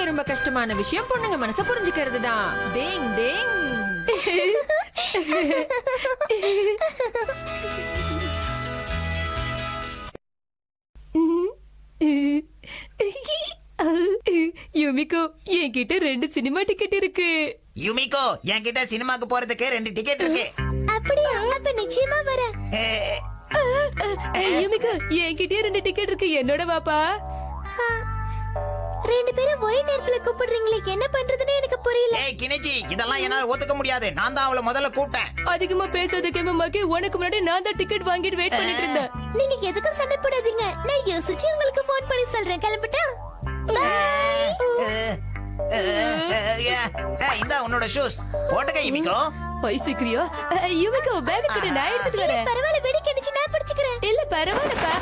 ரொம்ப கஷ்டமான விஷயம் பொண்ணுங்க மனச புரிஞ்சுக்கிறது தான். Tang Tang. யுமிகோ, என்கிட்ட 2 சினிமா டிக்கெட் இருக்கு. யுமிகோ, என்கிட்ட சினிமாக்கு போறதுக்கு 2 டிக்கெட் இருக்கு. அப்படியா? அப்ப நிச்சயமா வரேன். யுமிகோ, என்கிட்டயே 2 டிக்கெட் இருக்கு. என்னோட வாப்பா. 2 பேரும் ஒரே நேரத்துல கூப்பிடுறீங்களே, என்ன பண்றதுன்னு எனக்கு புரியல. ஏய் கினிச்சி, இதெல்லாம் என்னால ஒத்துக்க முடியாது. நான் தான் அவளை முதல்ல கூப்பிட்டேன். அதிகமா பேசாத கேமமாக்கி, உனக்கு முன்னாடி நான் தான் டிக்கெட் வாங்கிட்டு வெயிட் பண்ணிட்டு இருந்தேன். நீங்க எதுக்கும் சண்டை போடாதீங்க. நான் யோசிச்சு உங்களுக்கு ஃபோன் பண்ணி சொல்றேன். கிளம்பிட்டா? இந்த உன்னோட ஷூஸ் போட்டுக்க யுமிகோ. ஐசிக்ரியா? யுமிகோ, பேக் கிட்ட நான் எடுத்துட்டு வரேன். பரவாயில்ல, வெடி கிணிச்சு நான் பிடிச்சுக்கிறேன். இல்ல பரவாயில்லப்பா.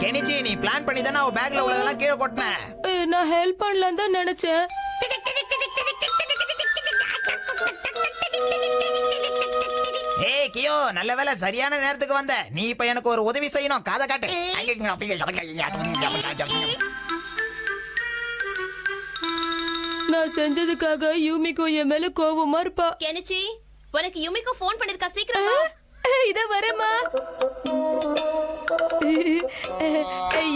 கெனிச்சி, நீ பிளான் பண்ணி தானே அவ பேக்ல உள்ளதெல்லாம் கீழே கொட்டின. நான் ஹெல்ப் பண்ணலாம் தான் நினைச்சேன். ஏய் கியோ, நல்ல வேளை சரியான நேரத்துக்கு வந்த. நீ இப்ப எனக்கு ஒரு உதவி செய்யணும். காதை காட்டு. நான் செஞ்சதுக்காக யூமிகோ என் மேல கோவமா இருப்பா. கெனிச்சி, உனக்கு யுமிகோ ஃபோன் பண்ணிருக்கா, சீக்கிரம் வா. இத வரேம்மா.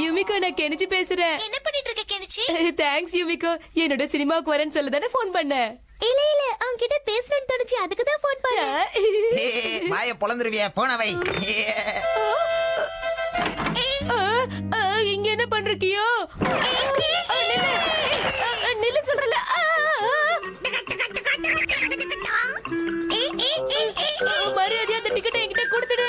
யூமிகோ, நான் கெனிச்சி பேசுறேன். என்ன பண்ணிட்டு இருக்க கெனிச்சி? Thanks Yumiko. என்னோட சினிமாவுக்கு வரேன்னு சொல்ல தானே ஃபோன் பண்ணேன். இல்ல இல்ல, அவன்கிட்ட பேசணும்னு தோணுச்சு, அதுக்கு தான் ஃபோன் பண்ணேன். வாயை பொளந்துருவிய, போன வை. இங்க என்ன பண்றீக்கியோ? நில்லு சொல்றல. மரியாதை அந்த டிக்கெட்டை என்கிட்ட கொடுத்துடு.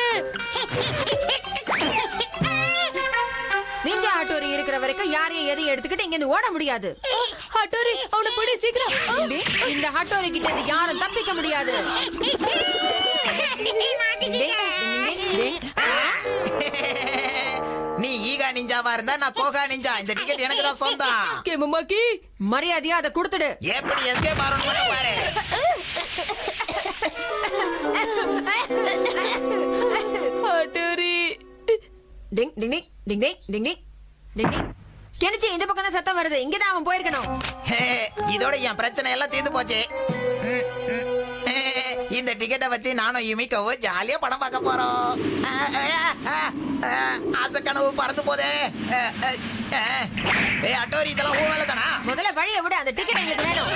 நிஞ்சா ஹட்டோரி இருக்கிற வரைக்கும் யாரையும் எதையும் எடுத்துக்கிட்டு இங்க இருந்து ஓட முடியாது. ஹட்டோரி, அவனை பிடி சீக்கிரம். இந்த ஹட்டோரி கிட்ட இருந்து யாரும் தப்பிக்க முடியாது. நீ ஈகா நிஞ்சாவா இருந்தா நான் கோகா நிஞ்சா. இந்த டிக்கெட் எனக்கு தான் சொந்தம். கேமமாக்கி, மரியாதையா அதை கொடுத்துடு. எப்படி எஸ்கேப் ஆறணும் பாரு. ஹட்டோரி. டிங் டிங் டிங் டிங் டிங் டிங் டிங் டிங் டிங். கெனிச்சி, இந்த பக்கம் தான் சத்தம் வருது. இங்கதான் அவன் போயிருக்கணும். இதோட என் பிரச்சனை எல்லாம் தீர்ந்து போச்சு. இந்த டிக்கெட்டை வச்சு நானும் யுமிகோவும் ஜாலியா படம் பார்க்க போறோம். ஆசை கனவு பறந்து போதே. அட்டோரி, இதெல்லாம் ஊ வேலை தானா? முதல்ல வழியை விட, அந்த டிக்கெட் எங்களுக்கு வேணும்.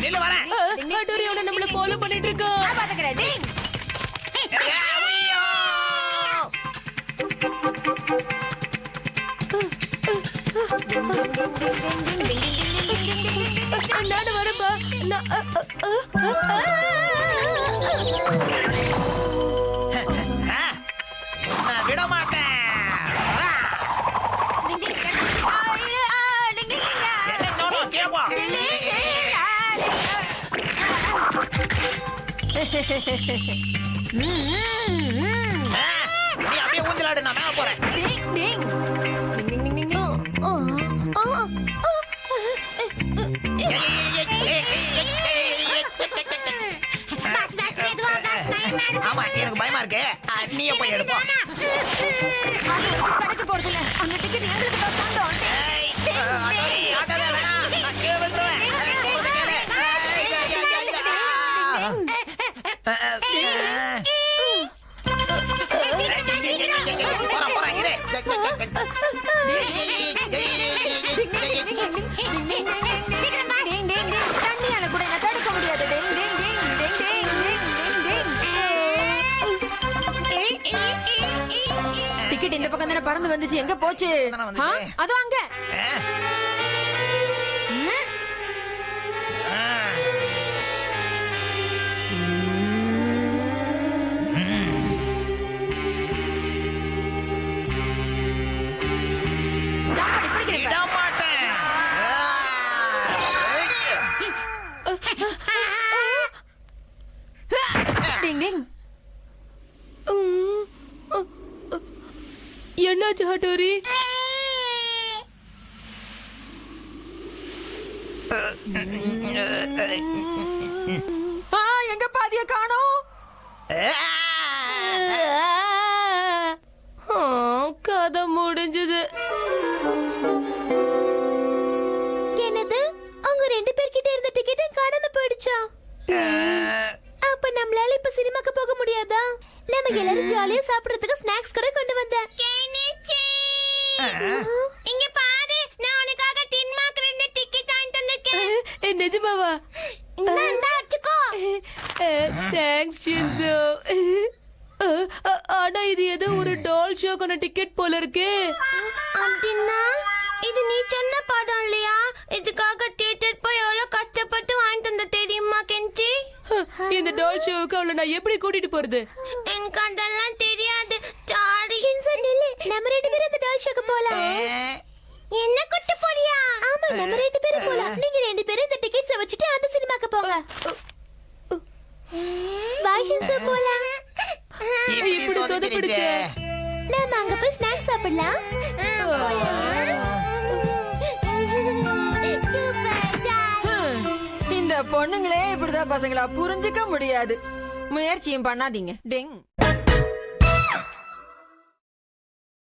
நில்லு வரேன். ஹட்டோரி அவனை நம்மள ஃபாலோ பண்ணிட்டு இருக்கான். நான் பாத்துக்கிறேன். டிங். நானும் வரப்பா. விட மாட்டேன். நீ அப்படியே ஊஞ்சலாடு, நான் மேல போறேன். டிங் டிங் டிங் டிங் டிங். ஆமா, எனக்கு பயமா இருக்கு. நீயே போய் எடுப்போம். கடைக்கு போறது இல்ல, அந்த டிக்கெட் எங்களுக்கு தான் சொந்தம். ஆட்டோல வேணாம், நான் கீழே விழுந்துருவேன். போறேன் இரு. தண்ணியால கூட என்ன தடுக்க முடியாது. டிங் டிங் டிங் டிங் டிங் டிங் டிங் டிங். டிக்கெட் இந்த பக்கம் தானே பறந்து வந்துச்சு. எங்க போச்சு? அதோ அங்க. என்னாச்சு ஹட்டோரி? எங்க பாதிய காணோம். கதை முடிஞ்சது. அதான் நம்ம எல்லாரும் ஜாலியா சாப்பிடுறதுக்கு ஸ்நாக்ஸ் கூட கொண்டு வந்தேன். இங்க பாரு, நான் உனக்காக டின்மார்க் 2 டிக்கெட் வாங்கிட்டு வந்திருக்கேன். நிஜமாவா? இந்தா வச்சுக்கோ. Thanks Shinzo. ஆனா இது ஏதோ ஒரு டால் ஷோக்கான டிக்கெட் போல இருக்கே. அப்படின்னா இது நீ சொன்ன படம் இல்லையா? இதுக்காக தியேட்டர் போய் எவ்வளவு கஷ்டப்பட்டு வாங்கிட்டு வந்த தெரியுமா கெஞ்சி? இந்த டால் ஷோவுக்கு அவளை நான் எப்படி கூட்டிட்டு போறது? எனக்கு அதெல்லாம் தெரியாது. சாரி. ஷின்சோ நில்லு, நம்ம 2 பேரும் இந்த டால் ஷோக்கு போலாம். என்ன கூட்டு போறியா? ஆமா, நம்ம 2 பேரும் போலாம். நீங்க 2 பேரும் இந்த டிக்கெட்ஸை வச்சுட்டு அந்த சினிமாக்கு போங்க. பாய் ஷின்சோ, போலாம். இப்படி சொதப்பிடுச்சே. நாம அங்க போய் ஸ்நாக்ஸ் சாப்பிடலாம். இந்த பொண்ணுங்களே இப்படிதான் பசங்களா, புரிஞ்சுக்க முடியாது. முயற்சியும் பண்ணாதீங்க. டெங்.